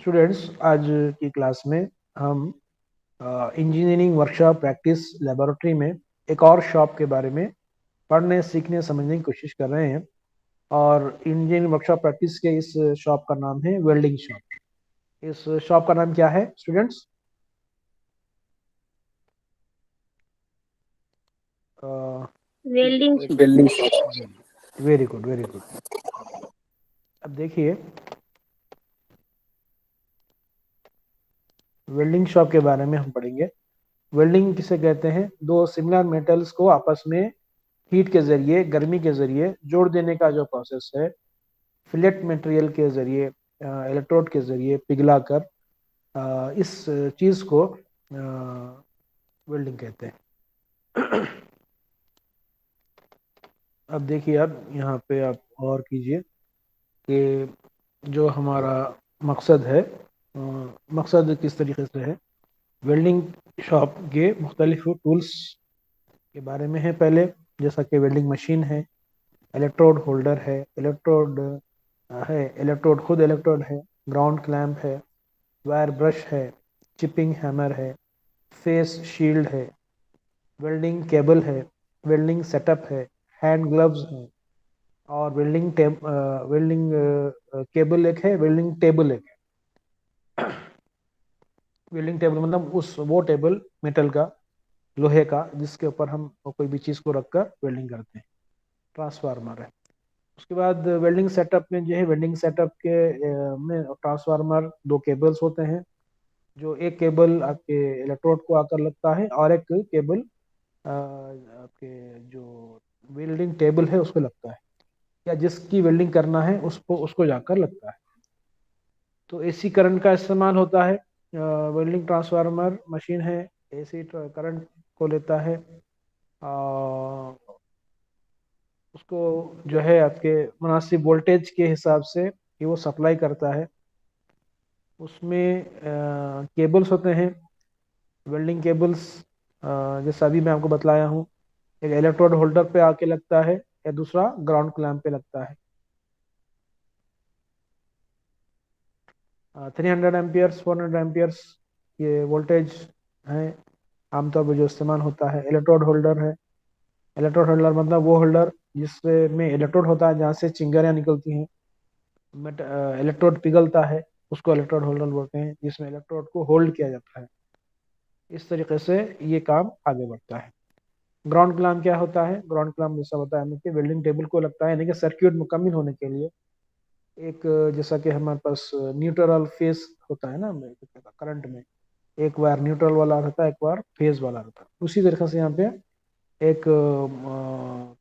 Students, आज की class में हम इंजीनियरिंग वर्कशॉप प्रैक्टिस लेबोरेटरी में एक और शॉप के बारे में पढ़ने सीखने समझने की कोशिश कर रहे हैं। और इंजीनियरिंग वर्कशॉप प्रैक्टिस के इस शॉप का नाम है वेल्डिंग शॉप। इस शॉप का नाम क्या है students? Welding building shop. Very good, very good. अब देखिए, वेल्डिंग शॉप के बारे में हम पढ़ेंगे। वेल्डिंग किसे कहते हैं? दो सिमिलर मेटल्स को आपस में हीट के जरिए, गर्मी के जरिए जोड़ देने का जो प्रोसेस है, फिलेट मटेरियल के जरिए, इलेक्ट्रोड के जरिए पिघलाकर इस चीज को वेल्डिंग कहते हैं। अब देखिए, अब यहाँ पे आप और कीजिए कि जो हमारा मकसद है, मकसद किस तरीके से है। वेल्डिंग शॉप के मुख्तलिफ टूल्स के बारे में है पहले, जैसा कि वेल्डिंग मशीन है, इलेक्ट्रोड होल्डर है, इलेक्ट्रोड खुद इलेक्ट्रोड है, ग्राउंड क्लैंप है, वायर ब्रश है, चिपिंग हैमर है, फेस शील्ड है, वेल्डिंग केबल है, वेल्डिंग सेटअप है, हैंड ग्लव्स हैं, और वेल्डिंग केबल एक है, वेल्डिंग टेबल एक है। वेल्डिंग टेबल मतलब वो टेबल मेटल का, लोहे का, जिसके ऊपर हम कोई भी चीज़ को रखकर वेल्डिंग करते हैं। ट्रांसफार्मर है। उसके बाद वेल्डिंग सेटअप में जो है, वेल्डिंग सेटअप के में ट्रांसफार्मर दो केबल्स होते हैं। जो एक केबल आपके इलेक्ट्रोड को आकर लगता है और एक केबल आपके जो वेल्डिंग टेबल है उसको लगता है, या जिसकी वेल्डिंग करना है उसको उसको जाकर लगता है। तो एसी करंट का इस्तेमाल होता है। वेल्डिंग ट्रांसफार्मर मशीन है, एसी करंट को लेता है, उसको जो है आपके मुनासिब वोल्टेज के हिसाब से कि वो सप्लाई करता है। उसमें केबल्स होते हैं, वेल्डिंग केबल्स, जैसा अभी मैं आपको बतलाया हूँ। एक इलेक्ट्रोड होल्डर पे आके लगता है, या दूसरा ग्राउंड क्लैंप पे लगता है। 300 एम्पियर्स, 400 एम्पियर्स ये वोल्टेज है आमतौर पर जो इस्तेमाल होता है। इलेक्ट्रोड होल्डर है। इलेक्ट्रोड होल्डर मतलब वो होल्डर जिसमें इलेक्ट्रोड होता है, जहाँ से चिंगारियाँ निकलती हैं, बट इलेक्ट्रोड पिघलता है, उसको इलेक्ट्रोड होल्डर बोलते हैं, जिसमें इलेक्ट्रोड को होल्ड किया जाता है। इस तरीके से ये काम आगे बढ़ता है। ग्राउंड क्लैंप क्या होता है? ग्राउंड क्लैंप जैसा होता है कि वेल्डिंग टेबल को लगता है, यानी कि सर्किट मुकम्मल होने के लिए एक, जैसा कि हमारे पास न्यूट्रल फेस होता है ना करंट में, एक वायर न्यूट्रल वाला रहता है, एक वायर फेज वाला रहता है। उसी तरीके से यहाँ पे एक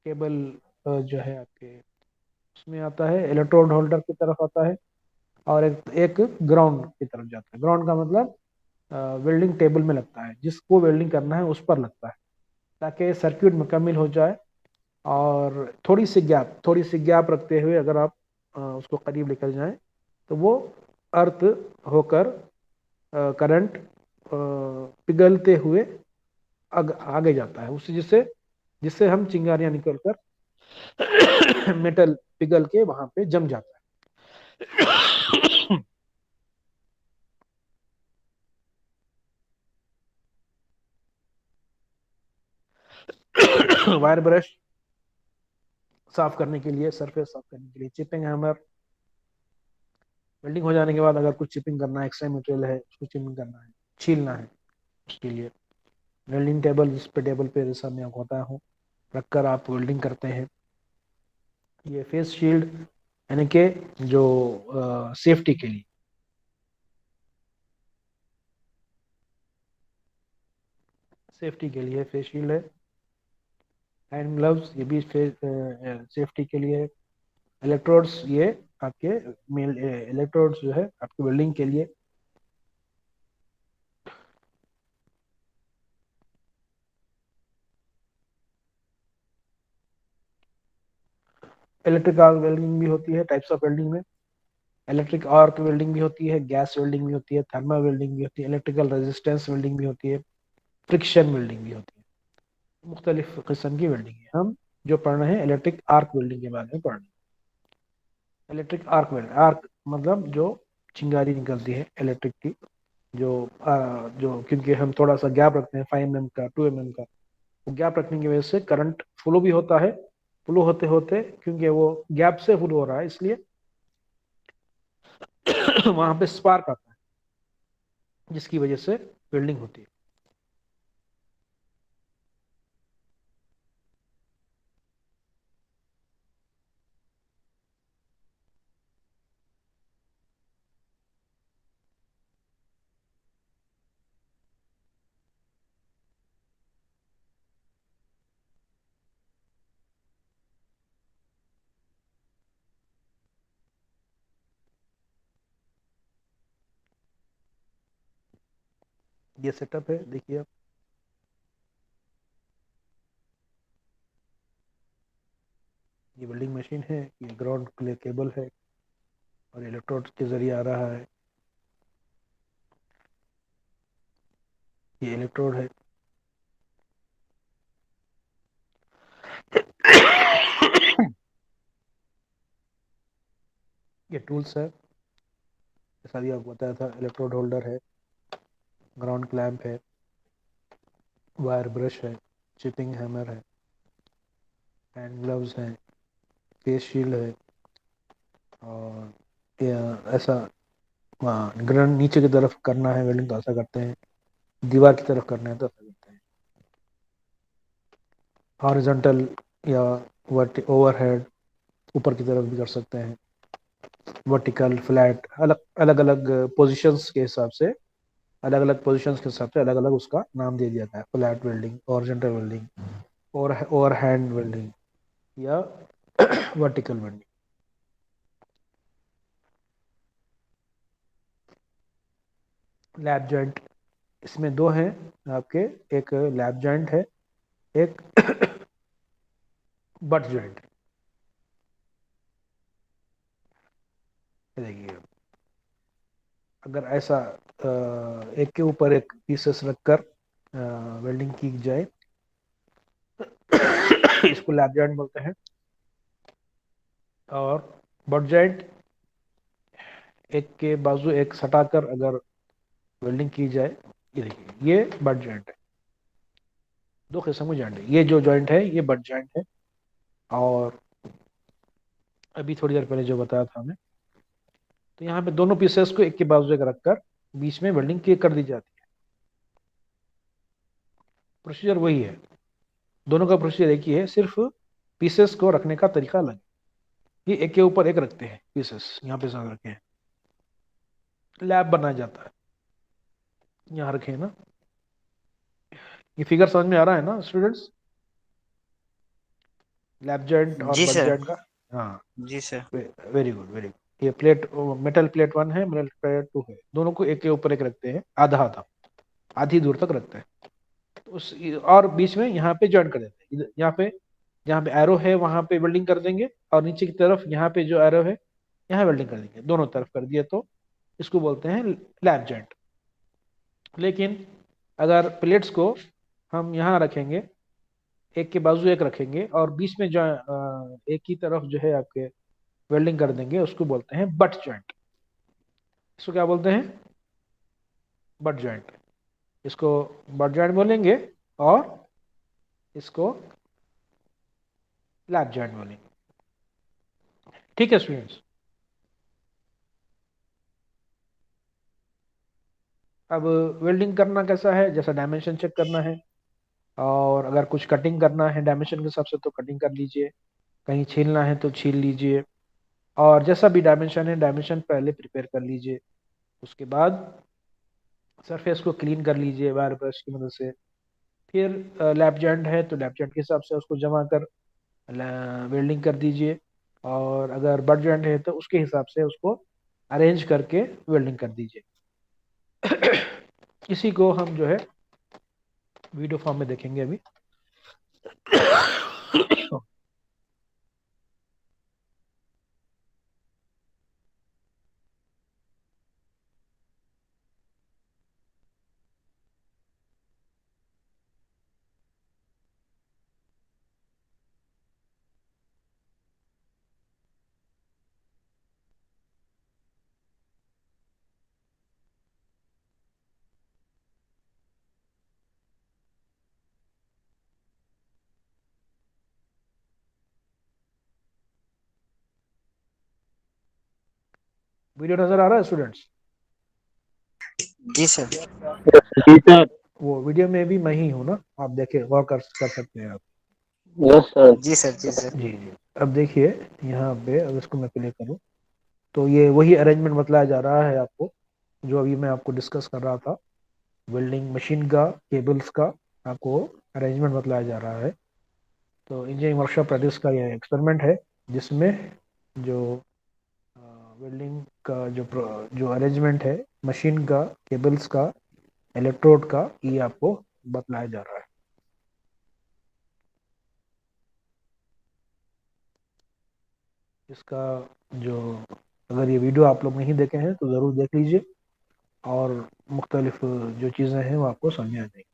केबल जो है आपके उसमें आता है, इलेक्ट्रोड होल्डर की तरफ आता है, और एक एक ग्राउंड की तरफ जाता है। ग्राउंड का मतलब वेल्डिंग टेबल में लगता है, जिसको वेल्डिंग करना है उस पर लगता है, ताकि सर्किट मुकम्मल हो जाए। और थोड़ी सी गैप रखते हुए अगर आप उसको करीब लेकर जाएं, तो वो अर्थ होकर करंट पिघलते हुए आगे जाता है उससे, जिससे जिससे हम चिंगारियां निकलकर मेटल पिघल के वहां पे जम जाता है। वायर ब्रश साफ करने के लिए, सरफेस साफ करने के लिए, चिपिंग हैमर, वेल्डिंग हो जाने के बाद अगर कुछ चिपिंग करना है, एक्स्ट्रा मटेरियल है उसको चिपिंग करना है, छीलना है, उसके लिए वेल्डिंग टेबल, जिस पे टेबल पे जैसा मैं होता हूँ रखकर आप वेल्डिंग करते हैं। ये फेस शील्ड, यानी कि जो सेफ्टी के लिए, फेस शील्ड है। हैंड ग्लव्स, ये भी सेफ्टी के लिए है। इलेक्ट्रोड्स, ये आपके मेल इलेक्ट्रोड्स जो है आपकी वेल्डिंग के लिए। इलेक्ट्रिक आर्क वेल्डिंग भी होती है, टाइप्स ऑफ वेल्डिंग में। इलेक्ट्रिक आर्क वेल्डिंग भी होती है, गैस वेल्डिंग भी होती है, थर्मल वेल्डिंग भी होती है, इलेक्ट्रिकल रेजिस्टेंस वेल्डिंग भी होती है, फ्रिक्शन वेल्डिंग भी होती है। मुख्तलिफ किस्म की वेल्डिंग है। हम जो पढ़ रहे हैं इलेक्ट्रिक आर्क वेल्डिंग के बारे में पढ़ रहे हैं। इलेक्ट्रिक आर्क वेल्डिंग, आर्क मतलब जो चिंगारी निकलती है इलेक्ट्रिक की, जो जो क्योंकि हम थोड़ा सा गैप रखते हैं 5 mm का, 2 mm का, वो गैप रखने की वजह से करंट फ्लो भी होता है। फ्लो होते होते क्योंकि वो गैप से फ्लो हो रहा है, इसलिए वहां पे स्पार्क आता है, जिसकी वजह से वेल्डिंग होती है। ये सेटअप है, देखिए आप। ये वेल्डिंग मशीन है, ये ग्राउंड के लिए केबल है और इलेक्ट्रोड के जरिए आ रहा है। ये इलेक्ट्रोड है। ये टूल्स है, जैसा भी आपको बताया था, इलेक्ट्रोड होल्डर है, ग्राउंड क्लैंप है, वायर ब्रश है, चिपिंग हैमर है, हैंड ग्लव्स हैं, फेस शील्ड है, और ये ऐसा ग्राउंड नीचे की तरफ करना है वेल्डिंग तो ऐसा करते हैं, दीवार की तरफ करना है तो ऐसा करते हैं। हॉरिजॉन्टल या ओवरहेड, ऊपर की तरफ भी कर सकते हैं। वर्टिकल, फ्लैट, अलग अलग अलग पोजीशंस के हिसाब से, अलग अलग पोजीशंस के हिसाब से अलग अलग उसका नाम दे दिया है। फ्लैट वेल्डिंग, हॉरिजॉन्टल वेल्डिंग, और ओवर हैंड वेल्डिंग, या वर्टिकल वेल्डिंग। लैप जॉइंट, इसमें दो हैं आपके, एक लैप जॉइंट है, एक बट जॉइंट। देखिए, अगर ऐसा एक के ऊपर एक पीसेस रखकर वेल्डिंग की जाए, इसको लैप जॉइंट बोलते हैं। और बट जॉइंट, एक के बाजू एक सटाकर अगर वेल्डिंग की जाए, ये देखिए, ये बट जॉइंट है। दो किस्म के जॉइंट है, ये जो जॉइंट है ये बट जॉइंट है। और अभी थोड़ी देर पहले जो बताया था हमें, तो यहाँ पे दोनों पीसेस को एक के बाजू एक रखकर बीच में वेल्डिंग की कर दी जाती है। प्रोसीजर वही है, दोनों का प्रोसीजर एक ही है, सिर्फ पीसेस को रखने का तरीका अलग है। ये एक के ऊपर एक रखते हैं पीसेस, यहाँ पे साथ रखे हैं, लैब बनाया जाता है। यहाँ रखे हैं ना, ये फिगर समझ में आ रहा है ना स्टूडेंट्स, लैब जॉइंट और जी बट सर। जॉइंट का। हाँ, जी sir. Very good, very good. ये प्लेट, मेटल प्लेट 1 है, मेटल प्लेट 2 है, दोनों को एक के ऊपर एक रखते हैं, आधा आधा, आधी दूर तक रखते हैं। तो उस, और बीच में यहाँ पे ज्वाइन कर देते हैं, यहाँ पे जहाँ पे एरो है वहां पे वेल्डिंग कर देंगे, और नीचे की तरफ यहाँ पे जो एरो है यहाँ वेल्डिंग कर देंगे, दोनों तरफ कर दिए तो इसको बोलते हैं लैप जॉइंट। लेकिन अगर प्लेट्स को हम यहाँ रखेंगे, एक के बाजू एक रखेंगे और बीच में जो एक ही तरफ जो है आपके वेल्डिंग कर देंगे, उसको बोलते हैं बट जॉइंट। इसको क्या बोलते हैं? Butt joint. इसको बट जॉइंट बोलेंगे, और इसको लैप जॉइंट बोलेंगे। ठीक है स्टूडेंट्स। अब वेल्डिंग करना कैसा है, जैसा डायमेंशन चेक करना है, और अगर कुछ कटिंग करना है डायमेंशन के हिसाब से तो कटिंग कर लीजिए, कहीं छीलना है तो छील लीजिए, और जैसा भी डायमेंशन है डायमेंशन पहले प्रिपेयर कर लीजिए। उसके बाद सरफेस को क्लीन कर लीजिए वायर ब्रश की मदद से। फिर लैप जॉइंट है तो लैप जॉइंट के हिसाब से उसको जमा कर वेल्डिंग कर दीजिए, और अगर बट जॉइंट है तो उसके हिसाब से उसको अरेंज करके वेल्डिंग कर दीजिए। इसी को हम जो है वीडियो फॉर्म में देखेंगे अभी। वीडियो नजर आ रहा है स्टूडेंट्स? जी सर। जी सर। वो वीडियो में भी मैं ही हूँ ना, आप देखे गौर कर सकते हैं आप। Yes sir. जी सर। जी सर। जी जी। अब देखिए यहाँ पे, अब इसको मैं प्ले करूँ तो ये वही अरेंजमेंट बतलाया जा रहा है आपको जो अभी मैं आपको डिस्कस कर रहा था। वेल्डिंग मशीन का, केबल्स का आपको अरेंजमेंट बतलाया जा रहा है। तो इंजीनियरिंग वर्कशॉप प्रैक्टिस का ये एक्सपेरिमेंट है जिसमें जो वेल्डिंग का जो अरेंजमेंट है, मशीन का, केबल्स का, इलेक्ट्रोड का, ये आपको बतलाया जा रहा है। इसका जो, अगर ये वीडियो आप लोग नहीं देखे हैं तो ज़रूर देख लीजिए और मुख्तलिफ जो चीज़ें हैं वो आपको समझ आ जाएगी।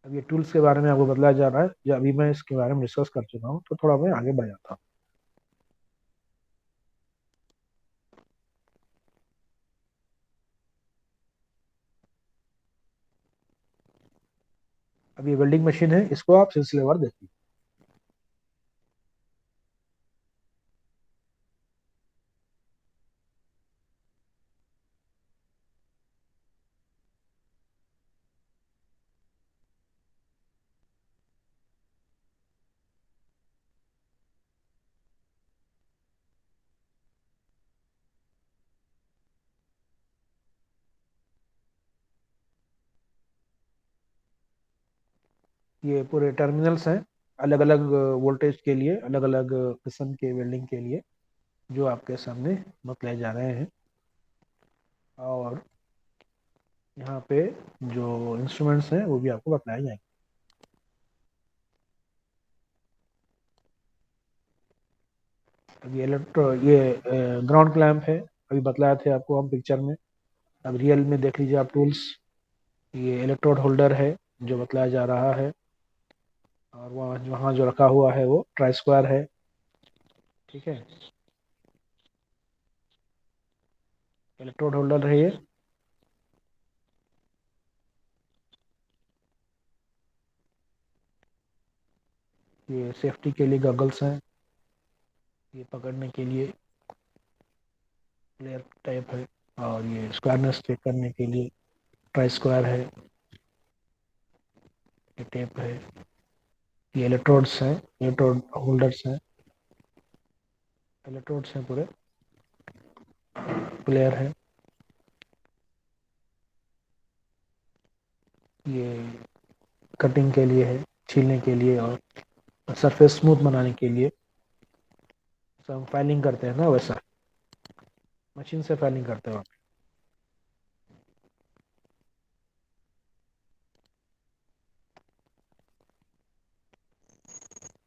अब ये टूल्स के बारे में आपको बतलाया जा रहा है, जो अभी मैं इसके बारे में डिस्कस कर चुका हूँ, तो थोड़ा मैं आगे बढ़ जाता हूँ। अब ये वेल्डिंग मशीन है, इसको आप सिलसिलेवार देखिए। ये पूरे टर्मिनल्स हैं, अलग अलग वोल्टेज के लिए, अलग अलग किस्म के वेल्डिंग के लिए, जो आपके सामने बतलाए जा रहे हैं। और यहाँ पे जो इंस्ट्रूमेंट्स हैं वो भी आपको बतलाए जाएंगे। अब ये ग्राउंड क्लैंप है, अभी बतलाए थे आपको हम पिक्चर में। अब रियल में देख लीजिए आप टूल्स। ये इलेक्ट्रोड होल्डर है जो बतलाया जा रहा है, और वहाँ वहाँ जो रखा हुआ है वो ट्राई स्क्वायर है। ठीक है, इलेक्ट्रोड होल्डर है ये। ये सेफ्टी के लिए गॉगल्स हैं, ये पकड़ने के लिए प्लेयर टाइप है। और ये स्क्वायरनेस चेक करने के लिए ट्राई स्क्वायर है, ये टेप है। ये इलेक्ट्रोड्स हैं, इलेक्ट्रोड होल्डर्स हैं, इलेक्ट्रोड्स हैं पूरे, प्लेयर है। ये कटिंग के लिए है, छीलने के लिए और सरफेस स्मूथ बनाने के लिए। जैसे हम फाइलिंग करते हैं ना, वैसा मशीन से फाइलिंग करते हो।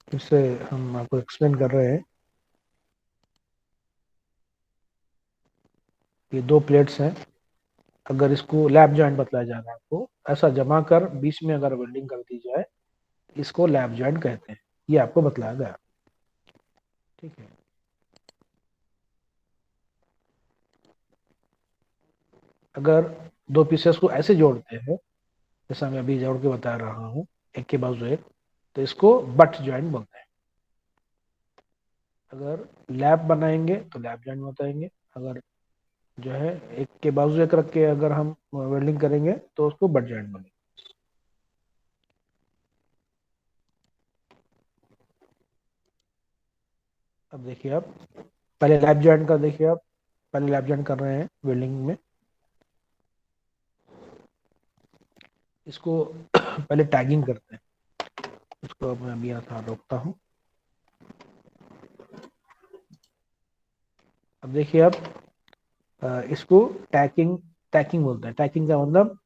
फिर से हम आपको एक्सप्लेन कर रहे हैं। ये दो प्लेट्स हैं, अगर इसको लैप जॉइंट बतलाया जा रहा है आपको, ऐसा जमा कर बीच में अगर वेल्डिंग कर दी जाए, इसको लैप जॉइंट कहते हैं। ये आपको बतलाया गया। ठीक है, अगर दो पीसेस को ऐसे जोड़ते हैं जैसा मैं अभी जोड़ के बता रहा हूँ, एक के बाजू एक, तो इसको बट जॉइंट बोलते हैं। अगर लैप बनाएंगे तो लैप जॉइंट बताएंगे। अगर जो है एक के बाजू एक रख के अगर हम वेल्डिंग करेंगे तो उसको बट जॉइंट बोलेंगे। अब देखिए आप, पहले लैप जॉइंट का देखिए आप, पहले लैप जॉइंट कर रहे हैं वेल्डिंग में। इसको पहले टैगिंग करते हैं। इसको मैं अभी यहाँ था रोकता हूँ। अब देखिए आप, इसको टैकिंग टैकिंग बोलते हैं। टैकिंग का मतलब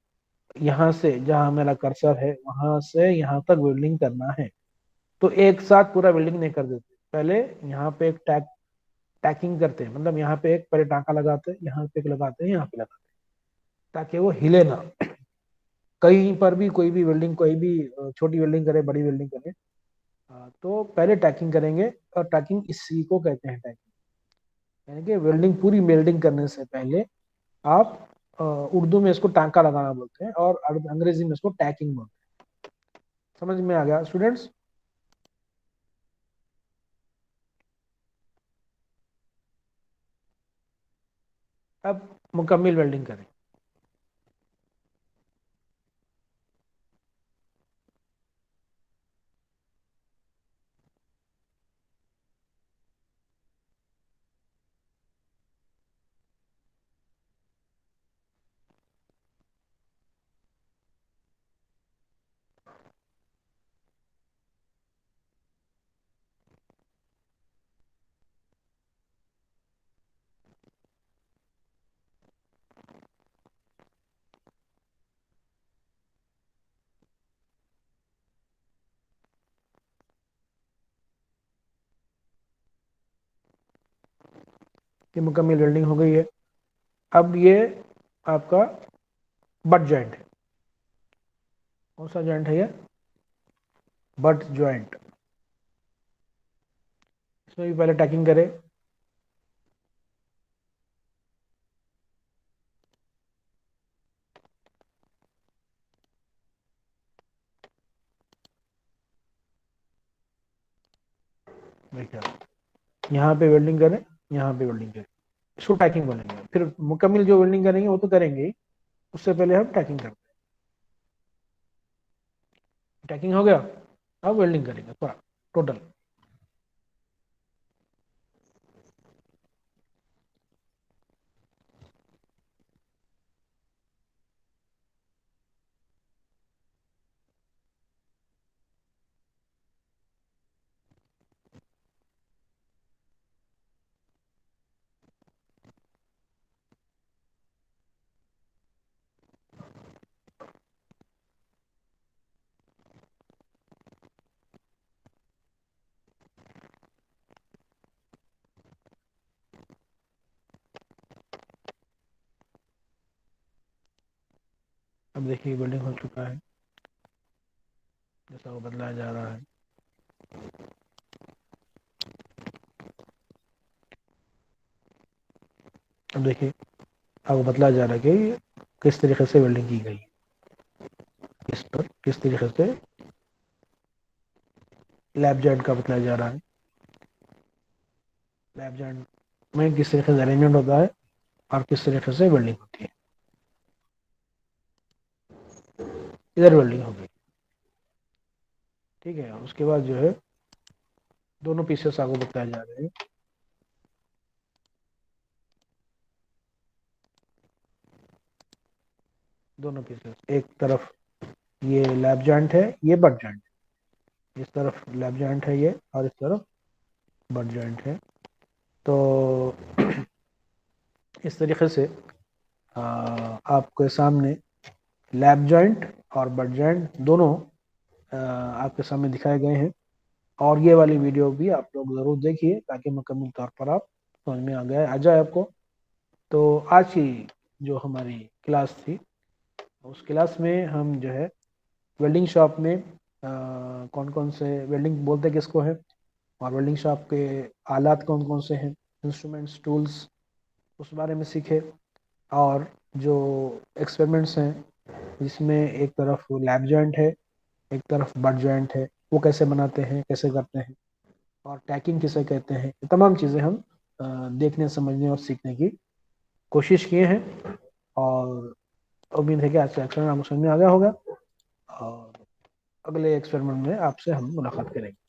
यहाँ से जहाँ मेरा कर्सर है वहां से यहाँ तक वेल्डिंग करना है। तो एक साथ पूरा वेल्डिंग नहीं कर देते, पहले यहाँ पे एक टैकिंग करते हैं, मतलब यहाँ पे एक पहले टाँका लगाते हैं, यहाँ पे एक लगाते हैं, यहाँ पे लगाते हैं, ताकि वो हिले ना। कहीं पर भी कोई भी वेल्डिंग, कोई भी छोटी वेल्डिंग करे, बड़ी वेल्डिंग करे, तो पहले टैकिंग करेंगे। और टैकिंग इसी को कहते हैं टैकिंग, यानी कि वेल्डिंग, पूरी वेल्डिंग करने से पहले आप, उर्दू में इसको टांका लगाना बोलते हैं और अंग्रेजी में इसको टैकिंग बोलते हैं। समझ में आ गया स्टूडेंट्स? अब मुकम्मल वेल्डिंग करें। ये मुकम्मल वेल्डिंग हो गई है। अब ये आपका बट जॉइंट है। कौन सा जॉइंट है ये? Butt joint. इसमें भी पहले टैकिंग करें। देखिए, यहाँ पे वेल्डिंग करें, यहाँ पे वेल्डिंग करें, इसको टैकिंग बोलेंगे। फिर मुकम्मल जो वेल्डिंग करेंगे वो तो करेंगे ही, उससे पहले हम टैकिंग करते हैं। टैकिंग हो गया, अब वेल्डिंग करेंगे पूरा टोटल। अब देखिए वेल्डिंग हो चुका है, जैसा वो बदलाया जा रहा है। अब देखिए आपको बतलाया जा रहा है कि किस तरीके से वेल्डिंग की गई है। इस पर किस तरीके से लैब जॉइंट का बतलाया जा रहा है। लैब जॉइंट में किस तरीके से अरेंजमेंट होता है और किस तरीके से वेल्डिंग होती है। इधर वेल्डिंग हो गई, ठीक है। उसके बाद जो है दोनों पीसेस आपको बताए जा रहे हैं। दोनों पीसेस, एक तरफ ये लैब जॉइंट है, ये बट जॉइंट है। इस तरफ लैब जॉइंट है ये, और इस तरफ बट जॉइंट है। तो इस तरीके से आपके सामने लैब जॉइंट और बट जॉइंट दोनों आपके सामने दिखाए गए हैं। और ये वाली वीडियो भी आप लोग ज़रूर देखिए ताकि मुकम्मल तौर पर आप समझ में आ जाए आपको। तो आज की जो हमारी क्लास थी, उस क्लास में हम जो है वेल्डिंग शॉप में कौन कौन से वेल्डिंग बोलते किसको है, और वेल्डिंग शॉप के आलात कौन कौन से हैं, इंस्ट्रूमेंट्स, टूल्स, उस बारे में सीखे। और जो एक्सपेरिमेंट्स हैं जिसमें एक तरफ लैब जॉइंट है, एक तरफ बट जॉइंट है, वो कैसे बनाते हैं, कैसे करते हैं, और टैकिंग किसे कहते हैं, ये तमाम चीज़ें हम देखने, समझने और सीखने की कोशिश किए हैं। और उम्मीद है कि आज का एक्सपेरिमेंट आपको समझ में आ गया होगा, और अगले एक्सपेरिमेंट में आपसे हम मुलाकात करेंगे।